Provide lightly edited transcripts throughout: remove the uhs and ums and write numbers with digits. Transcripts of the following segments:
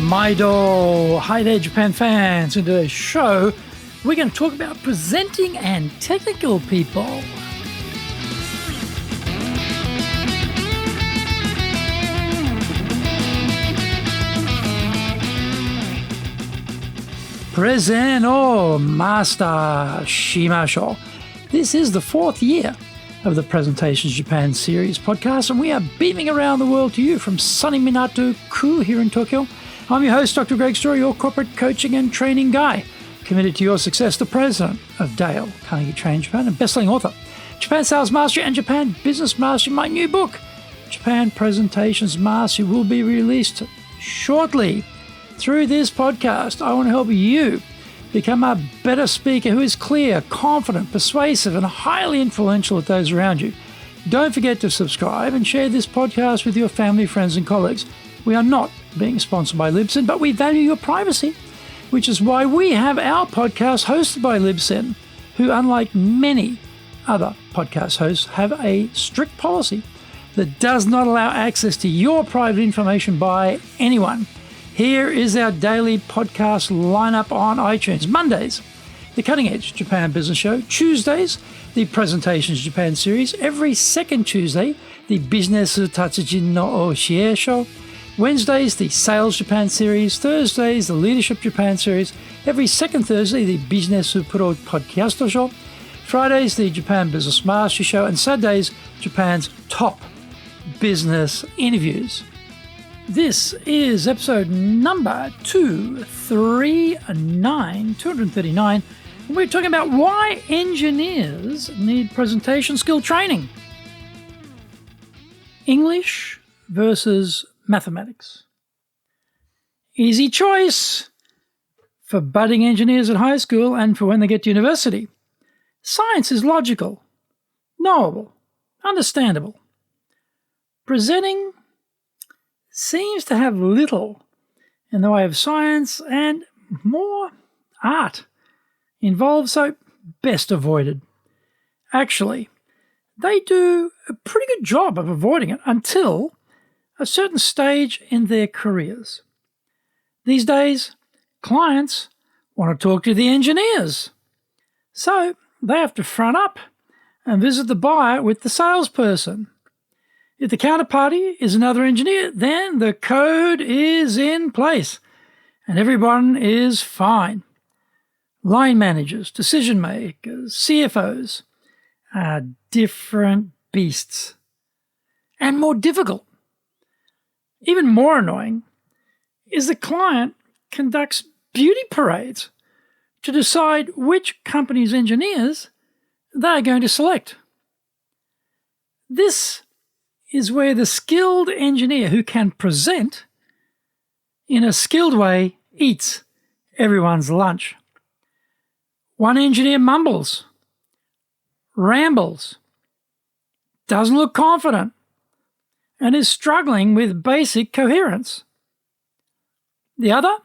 Maido. Hi there, Japan fans. In today's show, we're going to talk about presenting and technical people. Present or master shimashou. This is the fourth year of the Presentations Japan series podcast, and we are beaming around the world to you from sunny Minato-ku here in Tokyo. I'm your host, Dr. Greg Story, your corporate coaching and training guy, committed to your success, the president of Dale Carnegie Training Japan, and best-selling author, Japan Sales Mastery and Japan Business Mastery. My new book, Japan Presentations Mastery, will be released shortly. Through this podcast, I want to help you become a better speaker who is clear, confident, persuasive, and highly influential with those around you. Don't forget to subscribe and share this podcast with your family, friends, and colleagues. We are not being sponsored by Libsyn, but we value your privacy, which is why we have our podcast hosted by Libsyn, who, unlike many other podcast hosts, have a strict policy that does not allow access to your private information by anyone. Here is our daily podcast lineup on iTunes. Mondays, the Cutting Edge Japan Business Show. Tuesdays, the Presentations Japan series. Every second Tuesday, the Business Tatsujin no Oshie Show. Wednesdays, the Sales Japan series. Thursdays, the Leadership Japan series. Every second Thursday, the Business Pro Podcast Show. Fridays, the Japan Business Mastery Show. And Saturdays, Japan's top business interviews. This is episode number 239. We're talking about why engineers need presentation skill training. English versus mathematics. Easy choice for budding engineers at high school and for when they get to university. Science is logical, knowable, understandable. Presenting seems to have little in the way of science and more art involved, so best avoided. Actually, they do a pretty good job of avoiding it until a certain stage in their careers. These days, clients want to talk to the engineers, so they have to front up and visit the buyer with the salesperson. If the counterparty is another engineer, then the code is in place and everyone is fine. Line managers, decision makers, CFOs are different beasts and more difficult. Even more annoying is the client conducts beauty parades to decide which company's engineers they're going to select. This is where the skilled engineer who can present in a skilled way eats everyone's lunch. One engineer mumbles, rambles, doesn't look confident, and is struggling with basic coherence. The other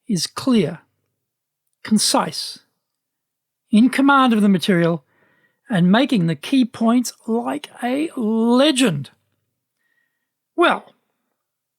is clear, concise, in command of the material, and making the key points like a legend. Well,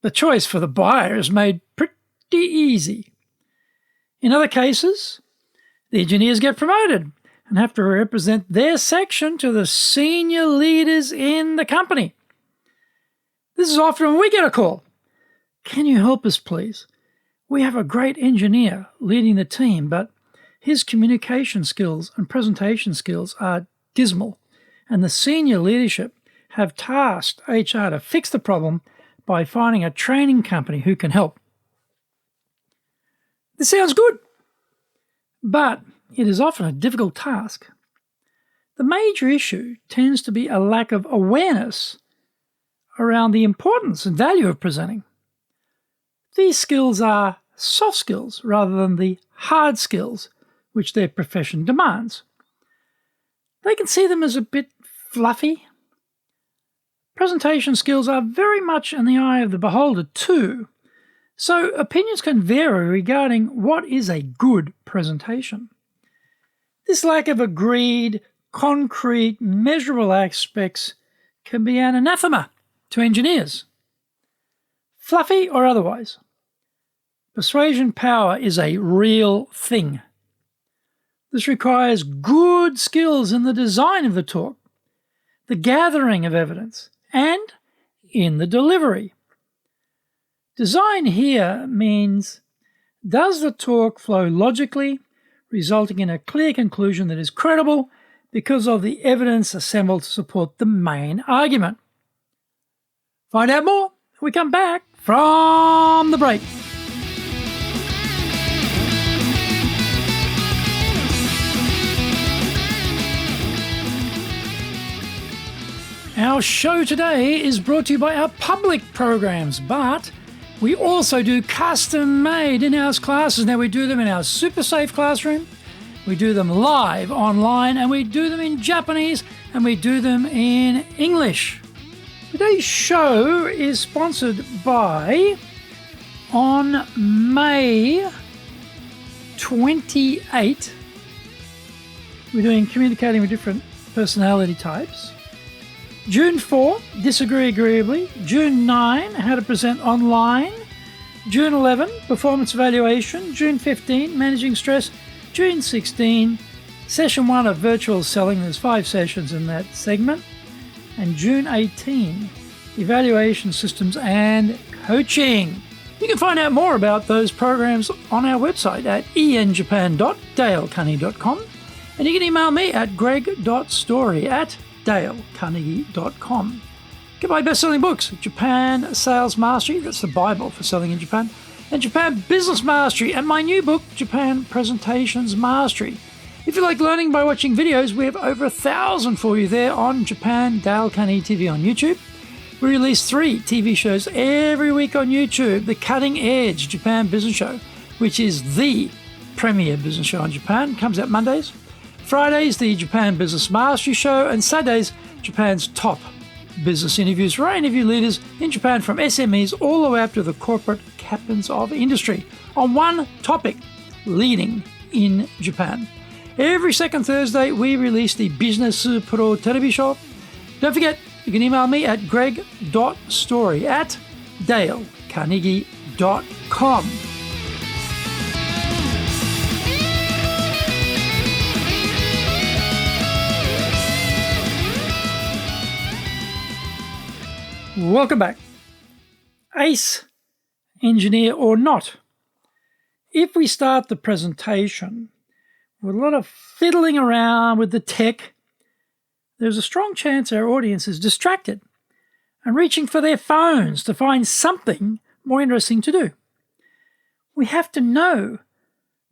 the choice for the buyer is made pretty easy. In other cases, the engineers get promoted and have to represent their section to the senior leaders in the company. This is often when we get a call. Can you help us, please? We have a great engineer leading the team, but his communication skills and presentation skills are dismal, and the senior leadership have tasked HR to fix the problem by finding a training company who can help. This sounds good, but it is often a difficult task. The major issue tends to be a lack of awareness around the importance and value of presenting. These skills are soft skills rather than the hard skills which their profession demands. They can see them as a bit fluffy. Presentation skills are very much in the eye of the beholder too, so opinions can vary regarding what is a good presentation. This lack of agreed, concrete, measurable aspects can be an anathema to engineers. Fluffy or otherwise, Persuasion power is a real thing. This requires good skills in the design of the talk, the gathering of evidence, and in the delivery. Design here means, does the talk flow logically, resulting in a clear conclusion that is credible because of the evidence assembled to support the main argument? Find out more when we come back from the break. Our show today is brought to you by our public programs, but we also do custom-made in-house classes. Now, we do them in our super safe classroom, we do them live online, and we do them in Japanese, and we do them in English. Today's show is sponsored by, on May 28, we're doing communicating with different personality types. June 4, Disagree Agreeably. June 9, How to Present Online. June 11, Performance Evaluation. June 15, Managing Stress. June 16, Session 1 of Virtual Selling. There's 5 sessions in that segment. And June 18, Evaluation Systems and Coaching. You can find out more about those programs on our website at enjapan.dalecarnegie.com. And you can email me at greg.story@dalecarnegie.com. Get my best-selling books, Japan Sales Mastery, that's the Bible for selling in Japan, and Japan Business Mastery, and my new book, Japan Presentations Mastery. If you like learning by watching videos, we have over 1,000 for you there on Japan Dale Carnegie TV on YouTube. We release 3 TV shows every week on YouTube. The Cutting Edge Japan Business Show, which is the premier business show in Japan, comes out Mondays. Fridays, the Japan Business Mastery Show, and Saturdays, Japan's top business interviews, where I interview leaders in Japan from SMEs all the way up to the corporate captains of industry on one topic, leading in Japan. Every second Thursday, we release the Business Pro Television Show. Don't forget, you can email me at greg.story@dalecarnegie.com. Welcome back. Ace, engineer or not. If we start the presentation with a lot of fiddling around with the tech, there's a strong chance our audience is distracted and reaching for their phones to find something more interesting to do. We have to know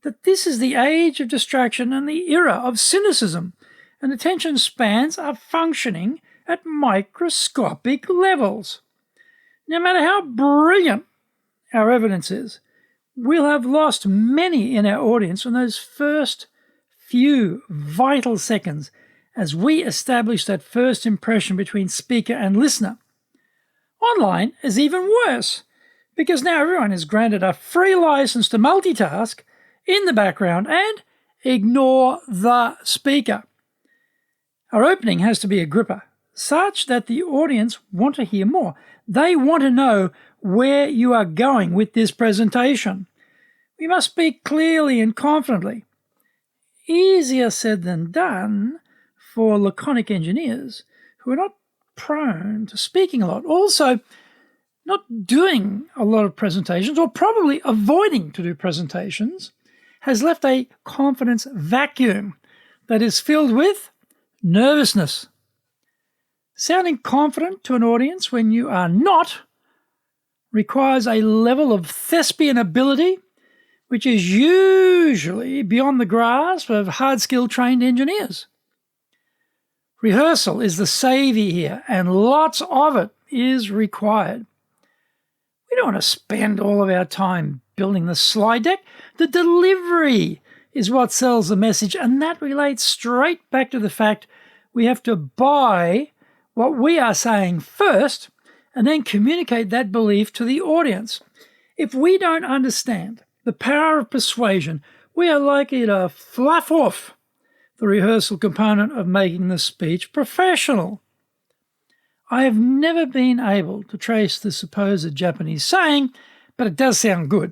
that this is the age of distraction and the era of cynicism, and attention spans are functioning at microscopic levels. No matter how brilliant our evidence is, we'll have lost many in our audience in those first few vital seconds as we establish that first impression between speaker and listener. Online is even worse, because now everyone is granted a free license to multitask in the background and ignore the speaker. Our opening has to be a gripper, such that the audience want to hear more. They want to know where you are going with this presentation. We must speak clearly and confidently. Easier said than done for laconic engineers who are not prone to speaking a lot. Also, not doing a lot of presentations, or probably avoiding to do presentations, has left a confidence vacuum that is filled with nervousness. Sounding confident to an audience when you are not requires a level of thespian ability which is usually beyond the grasp of hard-skill trained engineers. Rehearsal is the saviour here, and lots of it is required. We don't want to spend all of our time building the slide deck. The delivery is what sells the message, and that relates straight back to the fact we have to buy what we are saying first and then communicate that belief to the audience. If we don't understand the power of persuasion, we are likely to fluff off the rehearsal component of making the speech professional. I have never been able to trace the supposed Japanese saying, but it does sound good.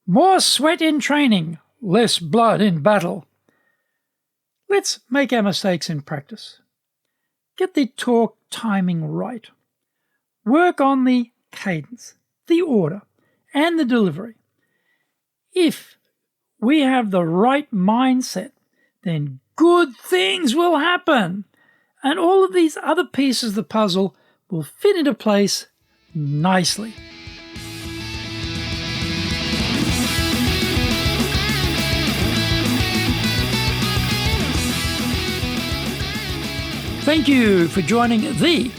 More sweat in training, less blood in battle. Let's make our mistakes in practice. Get the talk timing right. Work on the cadence, the order, and the delivery. If we have the right mindset, then good things will happen. And all of these other pieces of the puzzle will fit into place nicely. Thank you for joining the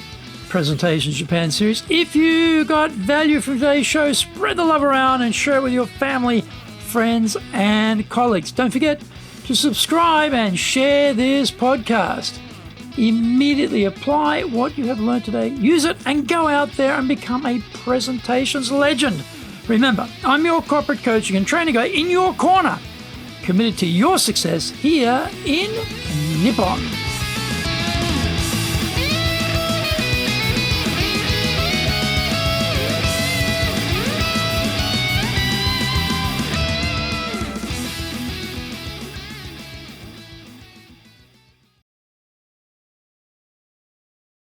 Presentations Japan series. If you got value from today's show, spread the love around and share it with your family, friends, and colleagues. Don't forget to subscribe and share this podcast. Immediately apply what you have learned today, use it, and go out there and become a presentations legend. Remember, I'm your corporate coaching and training guy in your corner, committed to your success here in Nippon.